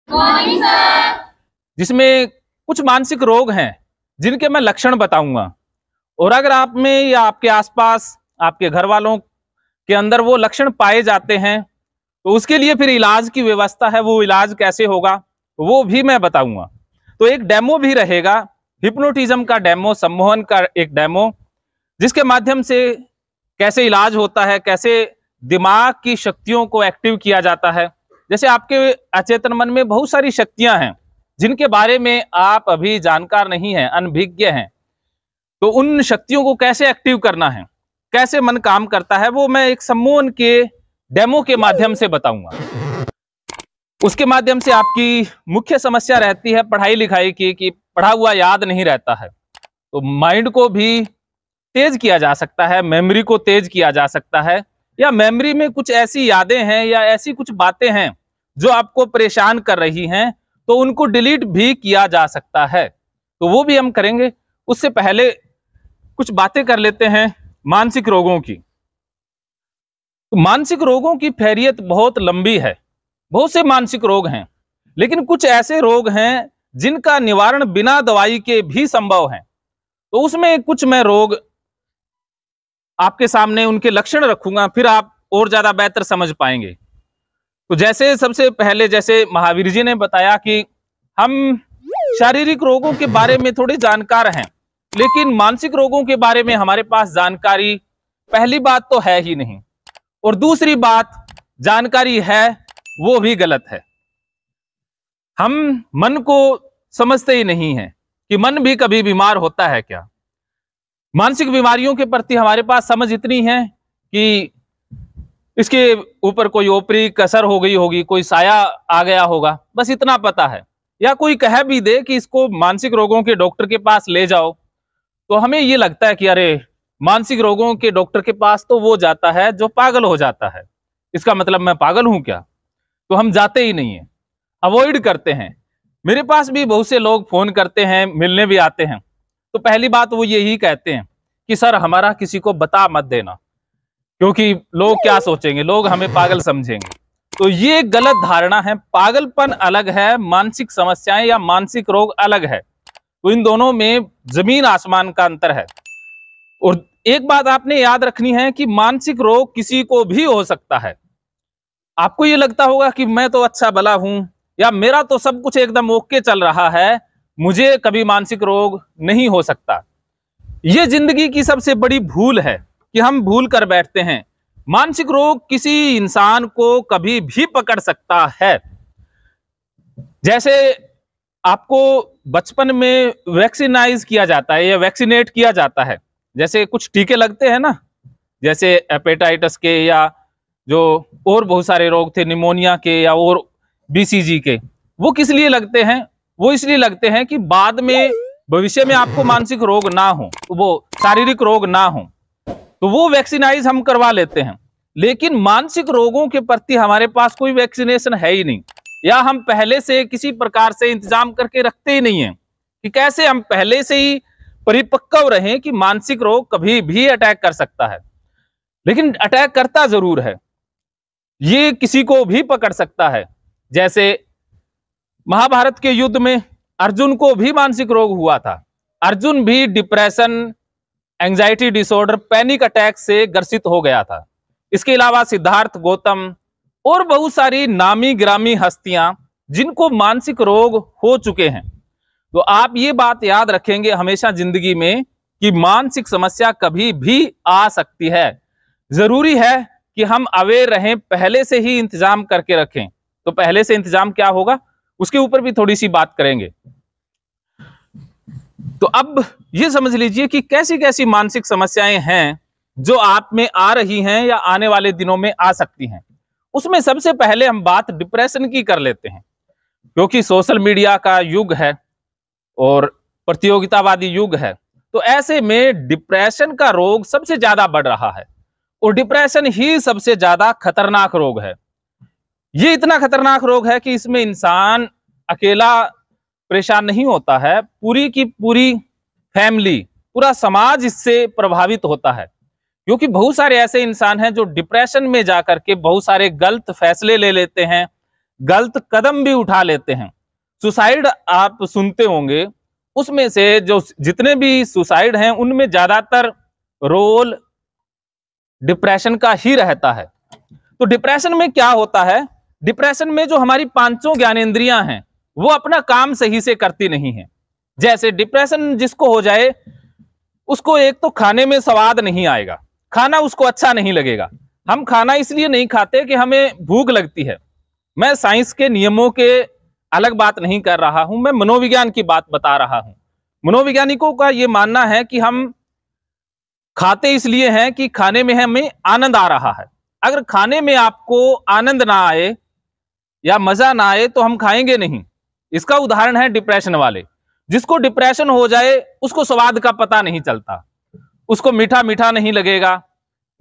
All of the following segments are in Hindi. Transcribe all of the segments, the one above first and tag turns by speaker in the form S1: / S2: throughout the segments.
S1: Morning sir.
S2: जिसमें कुछ मानसिक रोग हैं जिनके मैं लक्षण बताऊंगा, और अगर आप में या आपके आसपास आपके घर वालों के अंदर वो लक्षण पाए जाते हैं तो उसके लिए फिर इलाज की व्यवस्था है, वो इलाज कैसे होगा वो भी मैं बताऊंगा। तो एक डेमो भी रहेगा, हिप्नोटिज्म का डेमो, सम्मोहन का एक डेमो, जिसके माध्यम से कैसे इलाज होता है, कैसे दिमाग की शक्तियों को एक्टिव किया जाता है। जैसे आपके अचेतन मन में बहुत सारी शक्तियां हैं जिनके बारे में आप अभी जानकार नहीं हैं, अनभिज्ञ हैं, तो उन शक्तियों को कैसे एक्टिव करना है, कैसे मन काम करता है, वो मैं एक सम्मोहन के डेमो के माध्यम से बताऊंगा। उसके माध्यम से आपकी मुख्य समस्या रहती है पढ़ाई लिखाई की, कि पढ़ा हुआ याद नहीं रहता है, तो माइंड को भी तेज किया जा सकता है, मेमोरी को तेज किया जा सकता है, या मेमोरी में कुछ ऐसी यादें हैं या ऐसी कुछ बातें हैं जो आपको परेशान कर रही हैं, तो उनको डिलीट भी किया जा सकता है, तो वो भी हम करेंगे। उससे पहले कुछ बातें कर लेते हैं मानसिक रोगों की। तो मानसिक रोगों की फहरियत बहुत लंबी है, बहुत से मानसिक रोग हैं, लेकिन कुछ ऐसे रोग हैं जिनका निवारण बिना दवाई के भी संभव है। तो उसमें कुछ मैं रोग आपके सामने उनके लक्षण रखूंगा, फिर आप और ज्यादा बेहतर समझ पाएंगे। तो जैसे सबसे पहले, जैसे महावीर जी ने बताया कि हम शारीरिक रोगों के बारे में थोड़े जानकार हैं, लेकिन मानसिक रोगों के बारे में हमारे पास जानकारी पहली बात तो है ही नहीं, और दूसरी बात जानकारी है वो भी गलत है। हम मन को समझते ही नहीं है कि मन भी कभी बीमार होता है क्या। मानसिक बीमारियों के प्रति हमारे पास समझ इतनी है कि इसके ऊपर कोई ओपरी कसर हो गई होगी, कोई साया आ गया होगा, बस इतना पता है। या कोई कह भी दे कि इसको मानसिक रोगों के डॉक्टर के पास ले जाओ, तो हमें ये लगता है कि अरे मानसिक रोगों के डॉक्टर के पास तो वो जाता है जो पागल हो जाता है, इसका मतलब मैं पागल हूं क्या, तो हम जाते ही नहीं है, अवॉइड करते हैं। मेरे पास भी बहुत से लोग फोन करते हैं, मिलने भी आते हैं, तो पहली बात वो यही कहते हैं कि सर हमारा किसी को बता मत देना, क्योंकि लोग क्या सोचेंगे, लोग हमें पागल समझेंगे। तो ये गलत धारणा है। पागलपन अलग है, मानसिक समस्याएं या मानसिक रोग अलग है, तो इन दोनों में जमीन आसमान का अंतर है। और एक बात आपने याद रखनी है कि मानसिक रोग किसी को भी हो सकता है। आपको ये लगता होगा कि मैं तो अच्छा भला हूं, या मेरा तो सब कुछ एकदम ओके चल रहा है, मुझे कभी मानसिक रोग नहीं हो सकता। ये जिंदगी की सबसे बड़ी भूल है कि हम भूल कर बैठते हैं। मानसिक रोग किसी इंसान को कभी भी पकड़ सकता है। जैसे आपको बचपन में वैक्सीनाइज किया जाता है या वैक्सीनेट किया जाता है, जैसे कुछ टीके लगते हैं ना, जैसे हेपेटाइटिस के या जो और बहुत सारे रोग थे, निमोनिया के या और बीसीजी के, वो किस लिए लगते हैं? वो इसलिए लगते हैं कि बाद में भविष्य में आपको मानसिक रोग ना हो, वो शारीरिक रोग ना हो, तो वो वैक्सीनाइज हम करवा लेते हैं। लेकिन मानसिक रोगों के प्रति हमारे पास कोई वैक्सीनेशन है ही नहीं, या हम पहले से किसी प्रकार से इंतजाम करके रखते ही नहीं है कि कैसे हम पहले से ही परिपक्व रहें कि मानसिक रोग कभी भी अटैक कर सकता है। लेकिन अटैक करता जरूर है, ये किसी को भी पकड़ सकता है। जैसे महाभारत के युद्ध में अर्जुन को भी मानसिक रोग हुआ था। अर्जुन भी depression, anxiety disorder, panic attack से ग्रसित हो गया था। इसके अलावा सिद्धार्थ गौतम और बहुत सारी नामी गिरामी हस्तियां जिनको मानसिक रोग हो चुके हैं। तो आप ये बात याद रखेंगे हमेशा जिंदगी में कि मानसिक समस्या कभी भी आ सकती है। जरूरी है कि हम अवेयर रहें, पहले से ही इंतजाम करके रखें। तो पहले से इंतजाम क्या होगा उसके ऊपर भी थोड़ी सी बात करेंगे। तो अब ये समझ लीजिए कि कैसी कैसी मानसिक समस्याएं हैं जो आप में आ रही हैं या आने वाले दिनों में आ सकती हैं। उसमें सबसे पहले हम बात डिप्रेशन की कर लेते हैं, क्योंकि सोशल मीडिया का युग है और प्रतियोगितावादी युग है, तो ऐसे में डिप्रेशन का रोग सबसे ज्यादा बढ़ रहा है, और डिप्रेशन ही सबसे ज्यादा खतरनाक रोग है। ये इतना खतरनाक रोग है कि इसमें इंसान अकेला परेशान नहीं होता है, पूरी की पूरी फैमिली, पूरा समाज इससे प्रभावित होता है। क्योंकि बहुत सारे ऐसे इंसान हैं जो डिप्रेशन में जाकर के बहुत सारे गलत फैसले ले लेते हैं, गलत कदम भी उठा लेते हैं। सुसाइड आप सुनते होंगे, उसमें से जो जितने भी सुसाइड हैं उनमें ज्यादातर रोल डिप्रेशन का ही रहता है। तो डिप्रेशन में क्या होता है, डिप्रेशन में जो हमारी पांचों ज्ञानेंद्रियां हैं वो अपना काम सही से करती नहीं है। जैसे डिप्रेशन जिसको हो जाए उसको एक तो खाने में स्वाद नहीं आएगा, खाना उसको अच्छा नहीं लगेगा। हम खाना इसलिए नहीं खाते कि हमें भूख लगती है। मैं साइंस के नियमों के अलग बात नहीं कर रहा हूं, मैं मनोविज्ञान की बात बता रहा हूं। मनोवैज्ञानिकों का यह मानना है कि हम खाते इसलिए हैं कि खाने में हमें आनंद आ रहा है। अगर खाने में आपको आनंद ना आए या मजा ना आए तो हम खाएंगे नहीं। इसका उदाहरण है डिप्रेशन वाले। जिसको डिप्रेशन हो जाए उसको स्वाद का पता नहीं चलता, उसको मीठा मीठा नहीं लगेगा,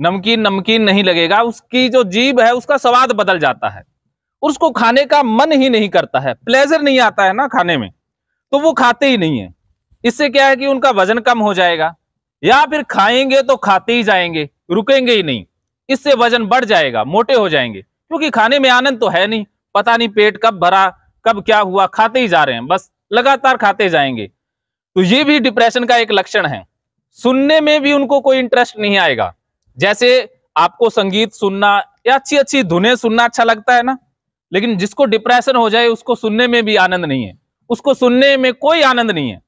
S2: नमकीन नमकीन नहीं लगेगा, उसकी जो जीभ है उसका स्वाद बदल जाता है, उसको खाने का मन ही नहीं करता है, प्लेजर नहीं आता है ना खाने में, तो वो खाते ही नहीं है। इससे क्या है कि उनका वजन कम हो जाएगा, या फिर खाएंगे तो खाते ही जाएंगे, रुकेंगे ही नहीं। इससे वजन बढ़ जाएगा, मोटे हो जाएंगे, क्योंकि खाने में आनंद तो है नहीं। पता नहीं पेट कब भरा, कब क्या हुआ, खाते ही जा रहे हैं, बस लगातार खाते जाएंगे। तो ये भी डिप्रेशन का एक लक्षण है। सुनने में भी उनको कोई इंटरेस्ट नहीं आएगा। जैसे आपको संगीत सुनना या अच्छी अच्छी धुनें सुनना अच्छा लगता है ना, लेकिन जिसको डिप्रेशन हो जाए उसको सुनने में भी आनंद नहीं है, उसको सुनने में कोई आनंद नहीं है।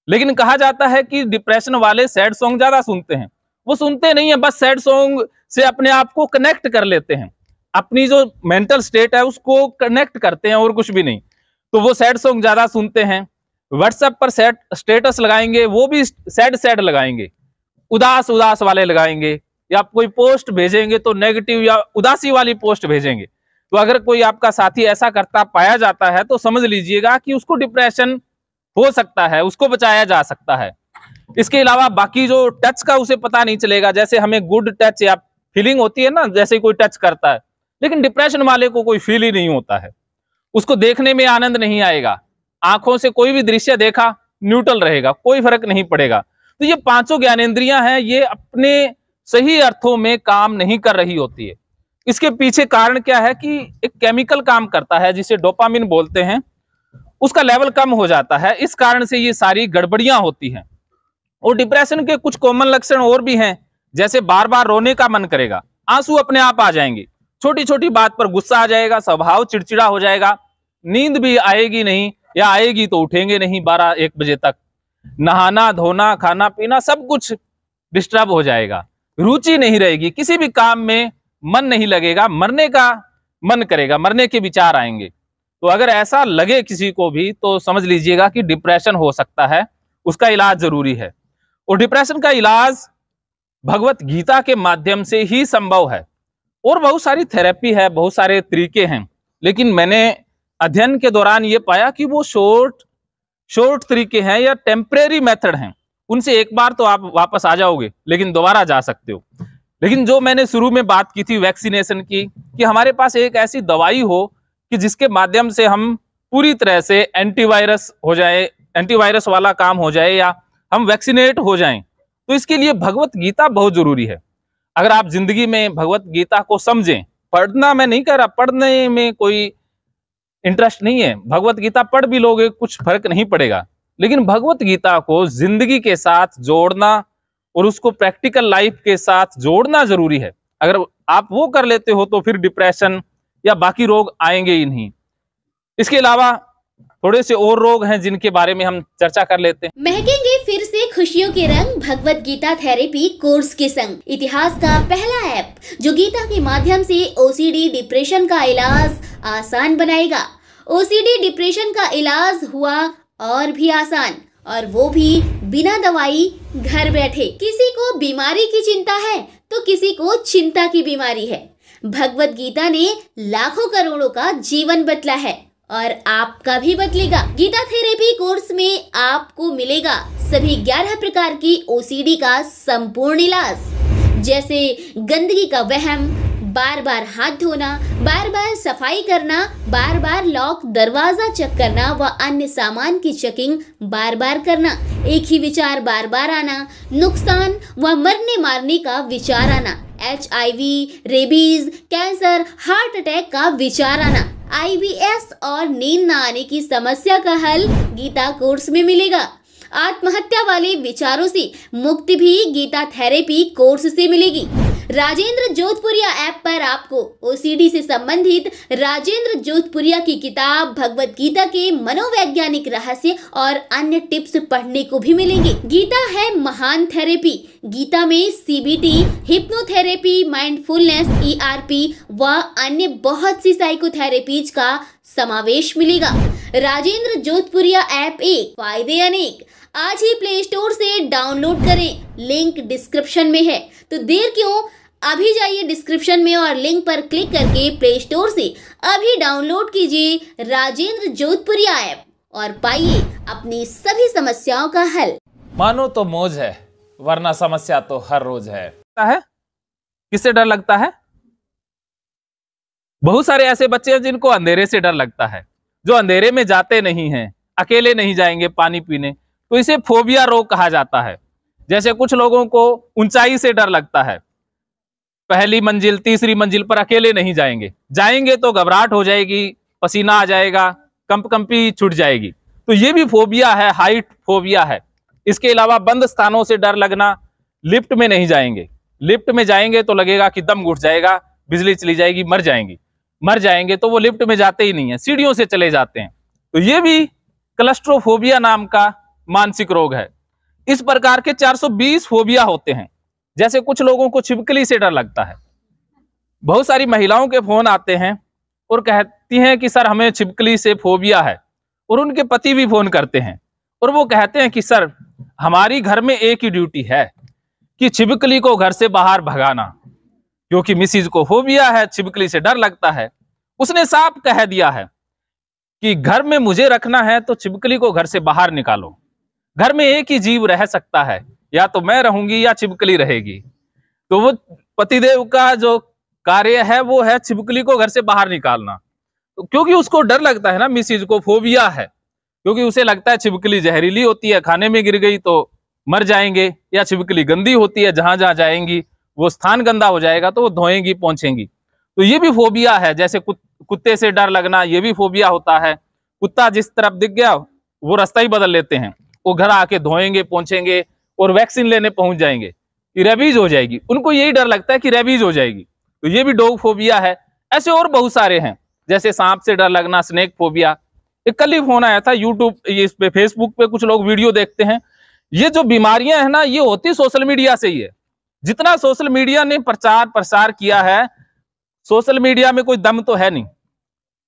S2: लेकिन कहा जाता है कि डिप्रेशन वाले सैड सॉन्ग ज्यादा सुनते हैं। वो सुनते नहीं है, बस सैड सॉन्ग से अपने आप को कनेक्ट कर लेते हैं, अपनी जो मेंटल स्टेट है उसको कनेक्ट करते हैं और कुछ भी नहीं। तो वो सैड सॉन्ग ज्यादा सुनते हैं। व्हाट्सएप पर सैड स्टेटस लगाएंगे, वो भी सैड सैड लगाएंगे, उदास उदास वाले लगाएंगे, या कोई पोस्ट भेजेंगे तो नेगेटिव या उदासी वाली पोस्ट भेजेंगे। तो अगर कोई आपका साथी ऐसा करता पाया जाता है तो समझ लीजिएगा कि उसको डिप्रेशन हो सकता है, उसको बचाया जा सकता है। इसके अलावा बाकी जो टच का उसे पता नहीं चलेगा। जैसे हमें गुड टच या फीलिंग होती है ना, जैसे कोई टच करता है, लेकिन डिप्रेशन वाले को कोई फील ही नहीं होता है, उसको देखने में आनंद नहीं आएगा, आंखों से कोई भी दृश्य देखा न्यूट्रल रहेगा, कोई फर्क नहीं पड़ेगा। तो ये पांचों ज्ञानेंद्रियां हैं, ये अपने सही अर्थों में काम नहीं कर रही होती है। इसके पीछे कारण क्या है कि एक केमिकल काम करता है जिसे डोपामिन बोलते हैं, उसका लेवल कम हो जाता है। इस कारण से ये सारी गड़बड़ियां होती हैं। और डिप्रेशन के कुछ कॉमन लक्षण और भी हैं, जैसे बार बार रोने का मन करेगा, आंसू अपने आप आ जाएंगे, छोटी छोटी बात पर गुस्सा आ जाएगा, स्वभाव चिड़चिड़ा हो जाएगा, नींद भी आएगी नहीं, या आएगी तो उठेंगे नहीं 12-1 बजे तक, नहाना धोना खाना पीना सब कुछ डिस्टर्ब हो जाएगा, रुचि नहीं रहेगी, किसी भी काम में मन नहीं लगेगा, मरने का मन करेगा, मरने के विचार आएंगे। तो अगर ऐसा लगे किसी को भी तो समझ लीजिएगा कि डिप्रेशन हो सकता है, उसका इलाज जरूरी है। और डिप्रेशन का इलाज भगवत गीता के माध्यम से ही संभव है। और बहुत सारी थेरेपी है, बहुत सारे तरीके हैं, लेकिन मैंने अध्ययन के दौरान ये पाया कि वो शॉर्ट तरीके हैं या टेम्परेरी मेथड हैं। उनसे एक बार तो आप वापस आ जाओगे, लेकिन दोबारा जा सकते हो। लेकिन जो मैंने शुरू में बात की थी वैक्सीनेशन की, कि हमारे पास एक ऐसी दवाई हो कि जिसके माध्यम से हम पूरी तरह से एंटीवायरस हो जाए, एंटीवायरस वाला काम हो जाए, या हम वैक्सीनेट हो जाएं, तो इसके लिए भगवत गीता बहुत जरूरी है। अगर आप जिंदगी में भगवत गीता को समझें, पढ़ना मैं नहीं कह रहा, पढ़ने में कोई इंटरेस्ट नहीं है, भगवत गीता पढ़ भी लोगे कुछ फर्क नहीं पड़ेगा, लेकिन भगवत गीता को जिंदगी के साथ जोड़ना और उसको प्रैक्टिकल लाइफ के साथ जोड़ना जरूरी है। अगर आप वो कर लेते हो तो फिर डिप्रेशन या बाकी रोग आएंगे ही नहीं। इसके अलावा थोड़े से और रोग हैं जिनके बारे में हम चर्चा कर लेते हैं।
S1: महकेंगे फिर से खुशियों के रंग भगवत गीता थेरेपी कोर्स के संग। इतिहास का पहला ऐप जो गीता के माध्यम से ओसीडी डिप्रेशन का इलाज आसान बनाएगा। ओसीडी डिप्रेशन का इलाज हुआ और भी आसान, और वो भी बिना दवाई, घर बैठे। किसी को बीमारी की चिंता है तो किसी को चिंता की बीमारी है। भगवत गीता ने लाखों करोड़ों का जीवन बदला है और आपका भी बदलेगा। गीता थेरेपी कोर्स में आपको मिलेगा सभी 11 प्रकार की ओसीडी का संपूर्ण इलाज, जैसे गंदगी का वहम, बार बार हाथ धोना, बार बार सफाई करना, बार बार लॉक दरवाजा चेक करना व अन्य सामान की चेकिंग बार बार करना, एक ही विचार बार बार आना, नुकसान व मरने मारने का विचार आना, HIV, rabies, cancer, heart attack का विचार आना, IBS और नींद न आने की समस्या का हल गीता कोर्स में मिलेगा। आत्महत्या वाले विचारों से मुक्ति भी गीता थेरेपी कोर्स से मिलेगी। राजेंद्र जोधपुरिया ऐप पर आपको OCD से संबंधित राजेंद्र जोधपुरिया की किताब भगवत गीता के मनोवैज्ञानिक रहस्य और अन्य टिप्स पढ़ने को भी मिलेंगे। गीता है महान थेरेपी। गीता में CBT, हिप्नोथेरेपी, माइंडफुलनेस, ERP व अन्य बहुत सी साइकोथेरेपीज का समावेश मिलेगा। राजेंद्र जोधपुरिया ऐप एक, फायदे अनेक। आज ही प्ले स्टोर से डाउनलोड करें, लिंक डिस्क्रिप्शन में है। तो देर क्यों, अभी जाइए डिस्क्रिप्शन में और लिंक पर क्लिक करके प्ले स्टोर से अभी डाउनलोड कीजिए राजेंद्र जोधपुरिया ऐप और पाइए अपनी सभी समस्याओं का हल।
S2: मानो तो मौज है, वरना समस्या तो हर रोज है। किससे डर लगता है? बहुत सारे ऐसे बच्चे हैं जिनको अंधेरे से डर लगता है, जो अंधेरे में जाते नहीं हैं, अकेले नहीं जाएंगे पानी पीने, तो इसे फोबिया रोग कहा जाता है। जैसे कुछ लोगों को ऊंचाई से डर लगता है, पहली मंजिल तीसरी मंजिल पर अकेले नहीं जाएंगे तो घबराहट हो जाएगी, पसीना आ जाएगा, कंपी छूट जाएगी, तो ये भी फोबिया है, हाइट फोबिया है। इसके अलावा बंद स्थानों से डर लगना, लिफ्ट में नहीं जाएंगे, लिफ्ट में जाएंगे तो लगेगा कि दम घुट जाएगा, बिजली चली जाएगी, मर जाएंगे, तो वो लिफ्ट में जाते ही नहीं है, सीढ़ियों से चले जाते हैं। तो ये भी क्लस्ट्रोफोबिया नाम का मानसिक रोग है। इस प्रकार के 420 फोबिया होते हैं। जैसे कुछ लोगों को छिपकली से डर लगता है। बहुत सारी महिलाओं के फोन आते हैं और कहती हैं कि सर हमें छिपकली से फोबिया है, और उनके पति भी फोन करते हैं और वो कहते हैं कि सर हमारी घर में एक ही ड्यूटी है कि छिपकली को घर से बाहर भगाना, क्योंकि मिसिज को फोबिया है, छिपकली से डर लगता है। उसने साफ कह दिया है कि घर में मुझे रखना है तो छिपकली को घर से बाहर निकालो। घर में एक ही जीव रह सकता है, या तो मैं रहूंगी या छिपकली रहेगी। तो वो पतिदेव का जो कार्य है वो है छिपकली को घर से बाहर निकालना। तो क्योंकि उसको डर लगता है ना, मिसिज को फोबिया है, क्योंकि उसे लगता है छिपकली जहरीली होती है, खाने में गिर गई तो मर जाएंगे, या छिपकली गंदी होती है, जहां जहां जाएंगी वो स्थान गंदा हो जाएगा तो वो धोएंगी पहुंचेंगी। तो ये भी फोबिया है। जैसे कुत्ते से डर लगना, ये भी फोबिया होता है। कुत्ता जिस तरफ दिख गया वो रास्ता ही बदल लेते हैं, वो घर आके धोएंगे पहुंचेंगे और वैक्सीन लेने पहुंच जाएंगे कि रेबीज हो जाएगी। उनको यही डर लगता है कि रेबीज हो जाएगी, तो ये भी डॉग फोबिया है। ऐसे और बहुत सारे हैं, जैसे सांप से डर लगना, स्नेक फोबिया। एक कल ही फोन आया था यूट्यूब, इस पे फेसबुक पे कुछ लोग वीडियो देखते हैं। ये जो बीमारियां है ना, ये होती सोशल मीडिया से ही है। जितना सोशल मीडिया ने प्रचार प्रसार किया है, सोशल मीडिया में कोई दम तो है नहीं।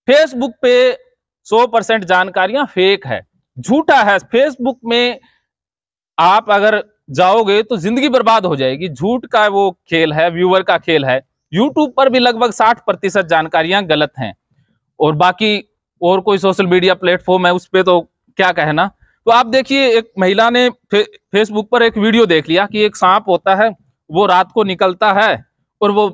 S2: फेसबुक पे 100% जानकारियां फेक है, झूठा है। फेसबुक में आप अगर जाओगे तो जिंदगी बर्बाद हो जाएगी। झूठ का वो खेल है, व्यूअर का खेल है। यूट्यूब पर भी लगभग 60% जानकारियां गलत हैं, और बाकी और कोई सोशल मीडिया प्लेटफॉर्म है उस पे तो क्या कहना। तो आप देखिए, एक महिला ने फेसबुक पर एक वीडियो देख लिया कि एक सांप होता है, वो रात को निकलता है और वो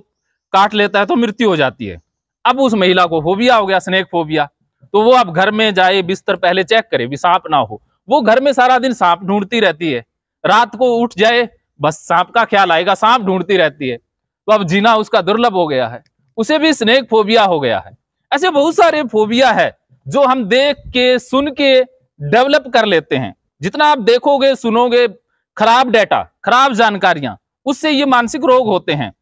S2: काट लेता है तो मृत्यु हो जाती है। अब उस महिला को फोबिया हो गया, स्नेक फोबिया। तो वो अब घर में जाए, बिस्तर पहले चेक करे भी सांप ना हो। वो घर में सारा दिन सांप ढूंढती रहती है, रात को उठ जाए बस सांप का ख्याल आएगा, सांप ढूंढती रहती है। तो अब जीना उसका दुर्लभ हो गया है, उसे भी स्नेक फोबिया हो गया है। ऐसे बहुत सारे फोबिया है जो हम देख के सुन के डेवलप कर लेते हैं। जितना आप देखोगे सुनोगे खराब डेटा, खराब जानकारियां, उससे ये मानसिक रोग होते हैं।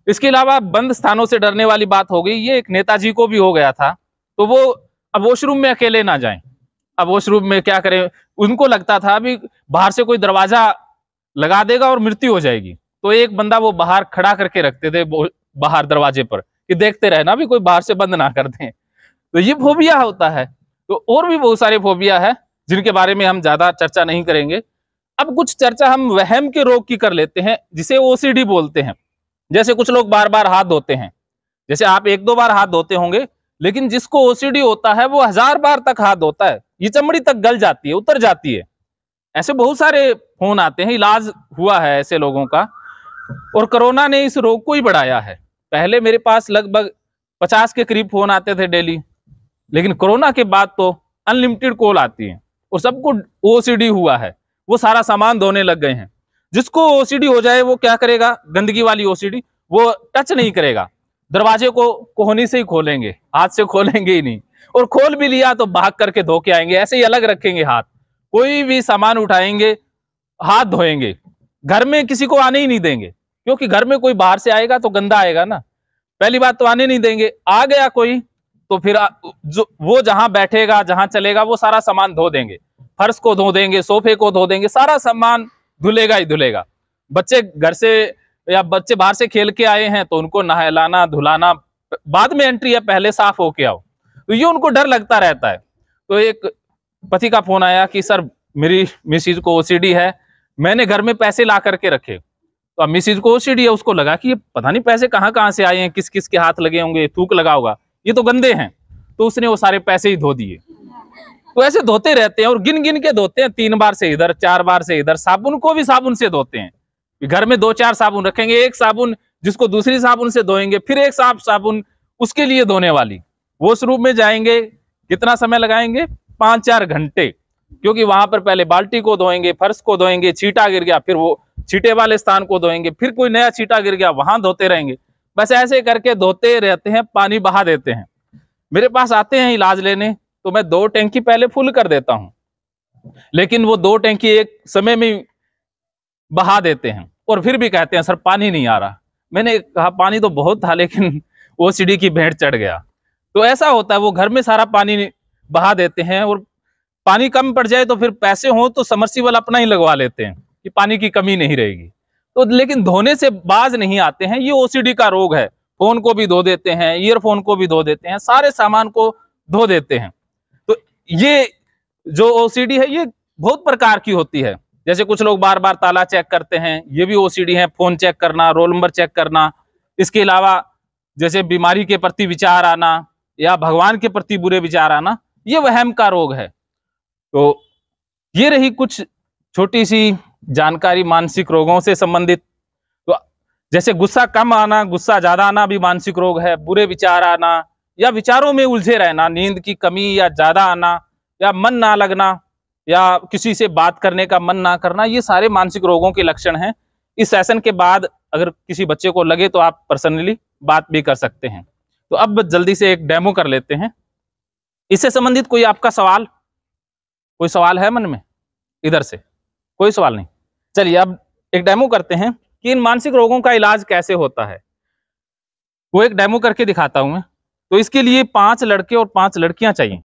S2: इसके अलावा बंद स्थानों से डरने वाली बात हो गई, ये एक नेताजी को भी हो गया था। तो वो अब वॉशरूम में अकेले ना जाएं। अब वॉशरूम में क्या करें, उनको लगता था अभी बाहर से कोई दरवाजा लगा देगा और मृत्यु हो जाएगी। तो एक बंदा वो बाहर खड़ा करके रखते थे, बाहर दरवाजे पर, कि देखते रहे ना भी कोई बाहर से बंद ना कर दें। तो ये फोबिया होता है। तो और भी बहुत सारे फोबिया है जिनके बारे में हम ज्यादा चर्चा नहीं करेंगे। अब कुछ चर्चा हम वहम के रोग की कर लेते हैं, जिसे OCD बोलते हैं। जैसे कुछ लोग बार बार हाथ धोते हैं, जैसे आप 1-2 बार हाथ धोते होंगे, लेकिन जिसको OCD होता है वो 1000 बार तक हाथ धोता है, ये चमड़ी तक गल जाती है, उतर जाती है। ऐसे बहुत सारे फोन आते हैं, इलाज हुआ है ऐसे लोगों का। और कोरोना ने इस रोग को ही बढ़ाया है। पहले मेरे पास लगभग 50 के करीब फोन आते थे डेली, लेकिन कोरोना के बाद तो अनलिमिटेड कॉल आती है और सबको OCD हुआ है, वो सारा सामान धोने लग गए हैं। जिसको OCD हो जाए वो क्या करेगा, गंदगी वाली OCD, वो टच नहीं करेगा। दरवाजे को कोहनी से ही खोलेंगे, हाथ से खोलेंगे ही नहीं, और खोल भी लिया तो भाग करके धो के आएंगे, ऐसे ही अलग रखेंगे हाथ। कोई भी सामान उठाएंगे हाथ धोएंगे, घर में किसी को आने ही नहीं देंगे, क्योंकि घर में कोई बाहर से आएगा तो गंदा आएगा ना, पहली बात तो आने नहीं देंगे। आ गया कोई तो फिर जो वो जहां बैठेगा जहां चलेगा वो सारा सामान धो देंगे, फर्श को धो देंगे, सोफे को धो देंगे, सारा सामान धुलेगा ही धुलेगा। बच्चे घर से या बच्चे बाहर से खेल के आए हैं तो उनको नहलाना धुलाना, बाद में एंट्री है, पहले साफ होके आओ, तो ये उनको डर लगता रहता है। तो एक पति का फोन आया कि सर मेरी मिसिज को ओसीडी है, मैंने घर में पैसे ला करके रखे, तो अब मिसिज को ओसीडी है, उसको लगा कि ये पता नहीं पैसे कहाँ कहाँ से आए हैं, किस किस के हाथ लगे होंगे, थूक लगा होगा, ये तो गंदे हैं, तो उसने वो सारे पैसे ही धो दिए। तो ऐसे धोते रहते हैं और गिन गिन के धोते हैं, 3 बार से इधर 4 बार से इधर। साबुन को भी साबुन से धोते हैं, घर में 2-4 साबुन रखेंगे, एक साबुन जिसको दूसरी साबुन से धोएंगे, फिर एक साबुन उसके लिए धोने वाली। वॉशरूम में जाएंगे, कितना समय लगाएंगे, 5-4 घंटे, क्योंकि वहां पर पहले बाल्टी को धोएंगे, फर्श को धोएंगे, छींटा गिर गया फिर वो छींटे वाले स्थान को धोएंगे, फिर कोई नया छींटा गिर गया वहां धोते रहेंगे। बस ऐसे करके धोते रहते हैं, पानी बहा देते हैं। मेरे पास आते हैं इलाज लेने तो मैं 2 टैंकी पहले फुल कर देता हूं, लेकिन वो 2 टैंकी एक समय में बहा देते हैं और फिर भी कहते हैं सर पानी नहीं आ रहा। मैंने कहा पानी तो बहुत था लेकिन ओसीडी की भेंट चढ़ गया। तो ऐसा होता है, वो घर में सारा पानी बहा देते हैं और पानी कम पड़ जाए तो फिर पैसे हो तो समर्सिबल अपना ही लगवा लेते हैं कि पानी की कमी नहीं रहेगी। तो लेकिन धोने से बाज नहीं आते हैं, ये ओसीडी का रोग है। फोन को भी धो देते हैं, ईयरफोन को भी धो देते हैं, सारे सामान को धो देते हैं। तो ये जो ओसीडी है ये बहुत प्रकार की होती है। जैसे कुछ लोग बार बार ताला चेक करते हैं, ये भी ओसीडी है, फोन चेक करना, रोल नंबर चेक करना। इसके अलावा जैसे बीमारी के प्रति विचार आना या भगवान के प्रति बुरे विचार आना, ये वहम का रोग है। तो ये रही कुछ छोटी सी जानकारी मानसिक रोगों से संबंधित। तो जैसे गुस्सा कम आना, गुस्सा ज्यादा आना भी मानसिक रोग है। बुरे विचार आना या विचारों में उलझे रहना, नींद की कमी या ज्यादा आना या मन ना लगना या किसी से बात करने का मन ना करना, ये सारे मानसिक रोगों के लक्षण हैं। इस सेशन के बाद अगर किसी बच्चे को लगे तो आप पर्सनली बात भी कर सकते हैं। तो अब जल्दी से एक डेमो कर लेते हैं। इससे संबंधित कोई आपका सवाल, कोई सवाल है मन में? इधर से कोई सवाल नहीं? चलिए अब एक डेमो करते हैं कि इन मानसिक रोगों का इलाज कैसे होता है। वो एक डेमो करके दिखाता हूं मैं। तो इसके लिए 5 लड़के और 5 लड़कियां चाहिए।